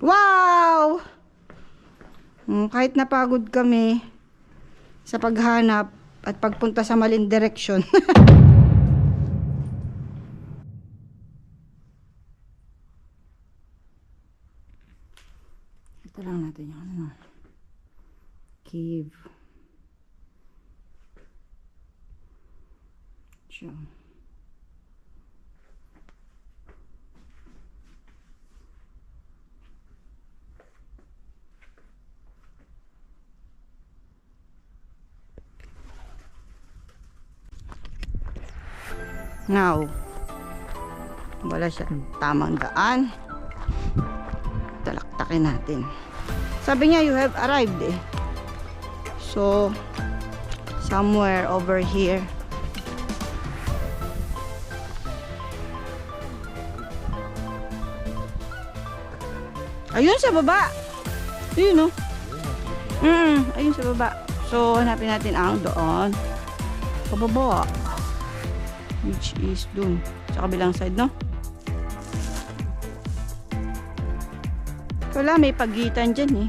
Wow! Kahit napagod kami sa paghanap at pagpunta sa maling direksyon. Ito lang natin yung ano, cave. Siya. Now, wala siyang tamang daan. Talaktakin natin. Sabi niya, you have arrived eh. So, somewhere over here. Ayun sa baba. Ayun, no? Ayun sa baba. So, hanapin natin ang doon. Pababa. Which is dun. Sa kabilang side, no? Wala, may pagitan dyan eh.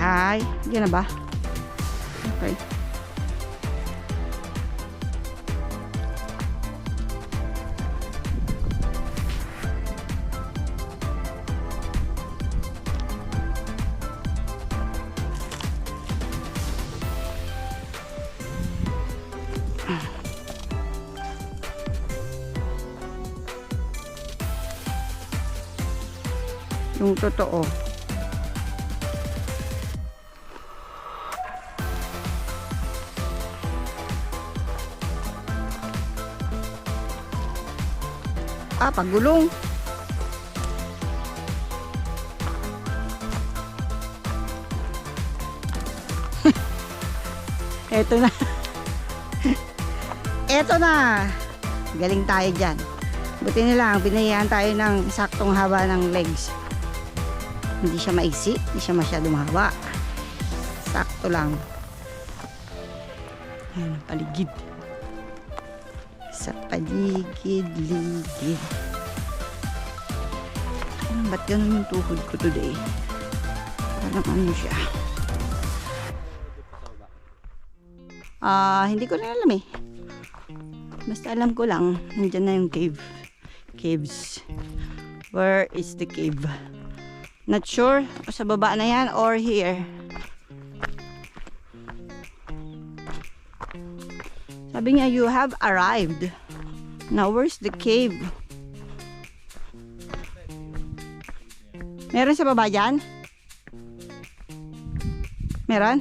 Ay, yan na ba? Okay. Yung totoo. Pagulong. Eto na. Eto na. Galing tayo dyan. Buti na lang, binayaan tayo ng saktong haba ng legs. Hindi siya maiksi, hindi siya masyadong mahaba. Sakto lang. Ayan ang paligid. Sa paligid-ligid. Ba't ganun yung tuhod ko today? Parang ano siya. Hindi ko na alam eh. Basta alam ko lang, nandyan na yung cave. Caves. Where is the cave? Not sure sa baba na yan or here. Sabi niya, you have arrived. Now, where's the cave? Meron sa baba dyan? Meron?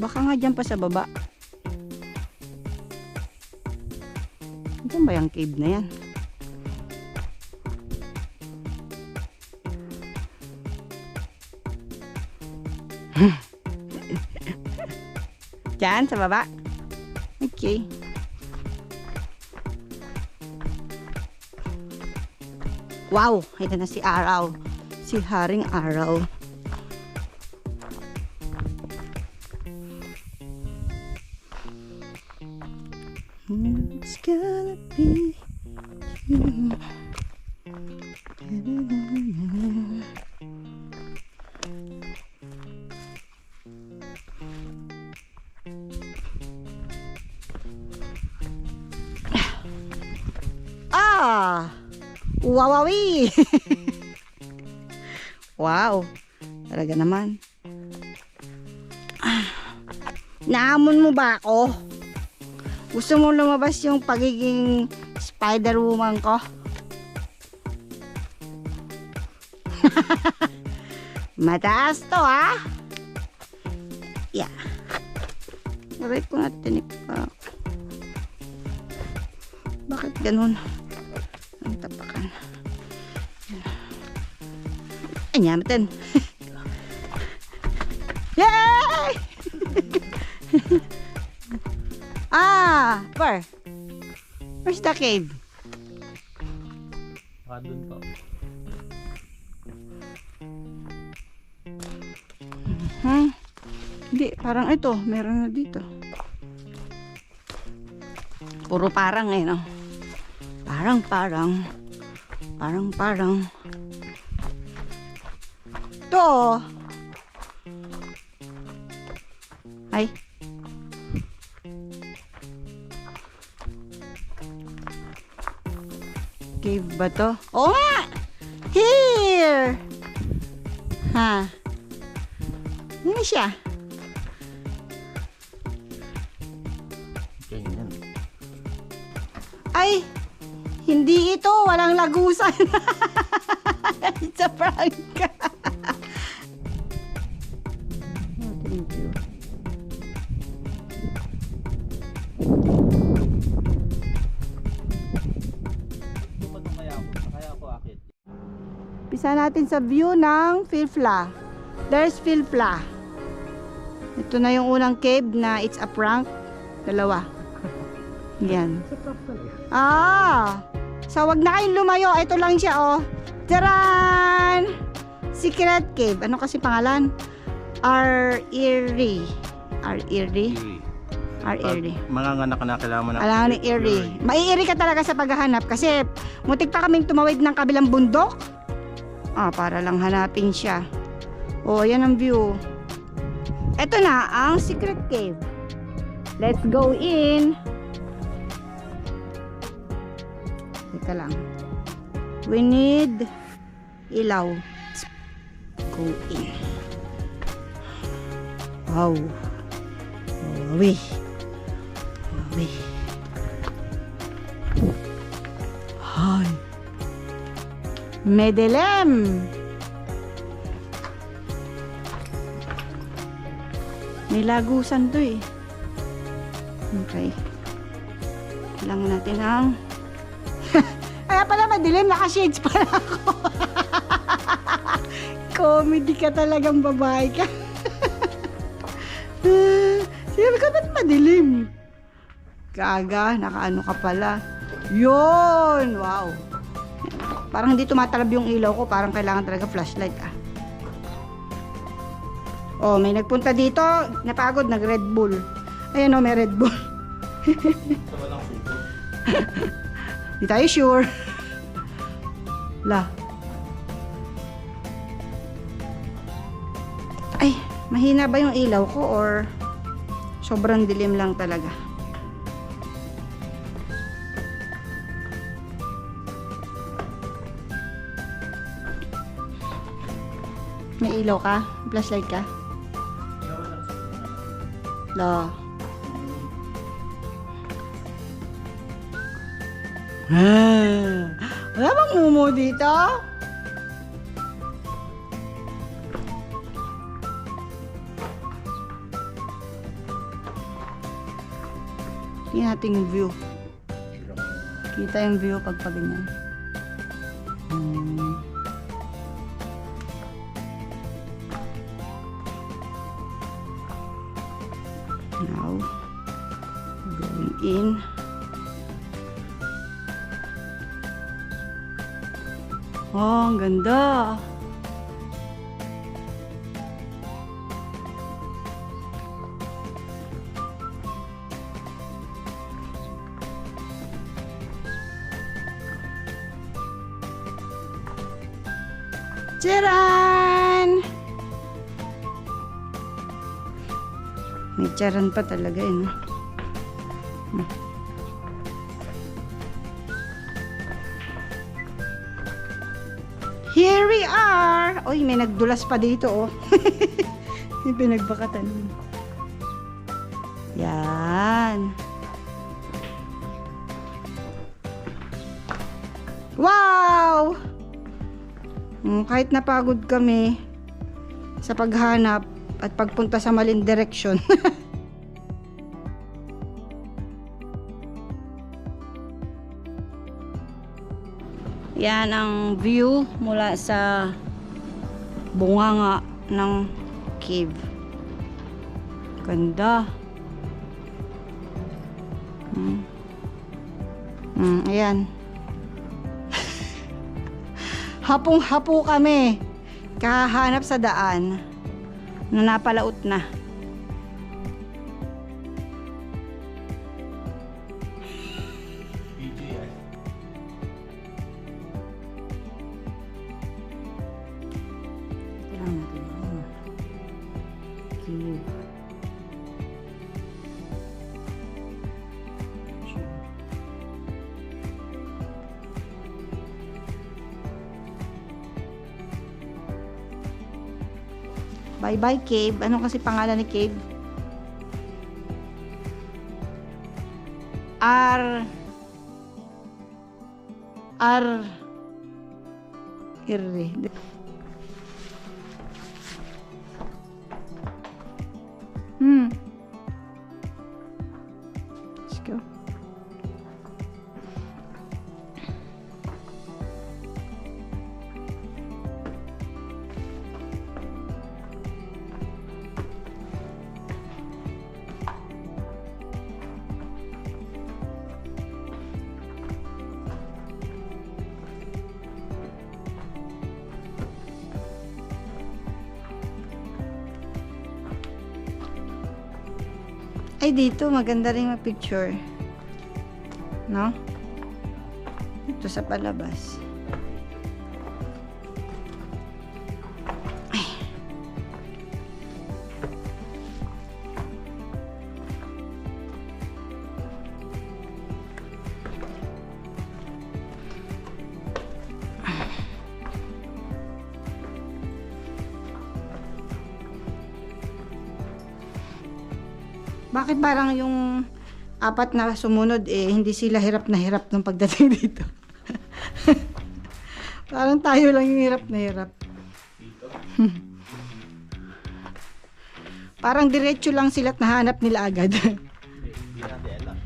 Baka nga dyan pa sa baba. Diyan ba yung cave na yan? Diyan sa baba? Okay. Wow! Ito na si Araw. Si Haring Araw. It's gonna be you. Wawawi! Wow! Talaga naman. Naamon mo ba ako? Gusto mo lumabas yung pagiging Spider-Woman ko? Mataas to, ha? Yeah. Aray ko na tinipak. Bakit ganun? Ang tapakan. Ay, nyamatan. Yay! Where? Where's the cave? Doon po. Hindi, parang ito. Meron na dito. Puro parang eh, no? Parang. Ito, oh. Ay. Cave ba to? Oo nga! Here! Ha? Ano siya? Ganyan. Ay! Hindi ito! Walang lagusan! It's a prank! Thank you. Kaya ako akit. Pisa natin sa view ng Filfla. There's Filfla. Ito na yung unang cave na it's a prank. Dalawa. Yan. Ah! So, wag na kayong lumayo. Ito lang siya, oh. Taran! Secret cave. Ano kasi pangalan? R-Eerie. Manganganak ka na, kailangan mo na. Alam ni eerie. Maiiri ka talaga sa paghahanap kasi mutik pa kaming tumawid ng kabilang bundok. Para lang hanapin siya. Oh, yan ang view. Ito na ang secret cave. Let's go in. Teka lang. We need ilaw. Let's go in. Wow. Uy. Hi. Medelem. May lagusan to eh. Okay. Kailangan natin ang kaya pala madilim, naka-shades pala ako. Comedy ka talagang babae ka. Sabi ko, ba't madilim? Kaga, nakaano ka pala. Yun! Wow! Parang hindi tumatalab yung ilaw ko. Parang kailangan talaga flashlight Oh, may nagpunta dito. Napagod, nag-Red Bull. Ayan may Red Bull. Hindi tayo sure. Ay, mahina ba yung ilaw ko or sobrang dilim lang talaga? May ilaw ka? Flashlight ka? Wala bang mumo dito? Tingnan natin yung view. Kita yung view pag ganyan. Now, going in. Oh, ang ganda. Charan! May charan pa talaga eh, no? Here we are! Uy, may nagdulas pa dito, oh. May pinagbakatan. Yan. Wow! Kahit napagod kami sa paghanap at pagpunta sa maling direksyon. Yan ang view mula sa bunganga ng cave. Ganda. Ayan. Hapong-hapo kami. Kahanap sa daan na napalaot na. cave. Bye-bye cave. Ano kasi pangalan ni cave? Irre. Let's go. Ay, dito maganda rin ma-picture. No? Dito sa palabas. Ay. Bakit parang yung apat na sumunod hindi sila hirap na hirap nung pagdating dito? Parang tayo lang yung hirap na hirap. Parang diretso lang sila at nahanap nila agad. Hindi natin alam.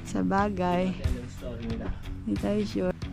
Sa bagay. Hindi natin alam yung story nila. Hindi tayo sure.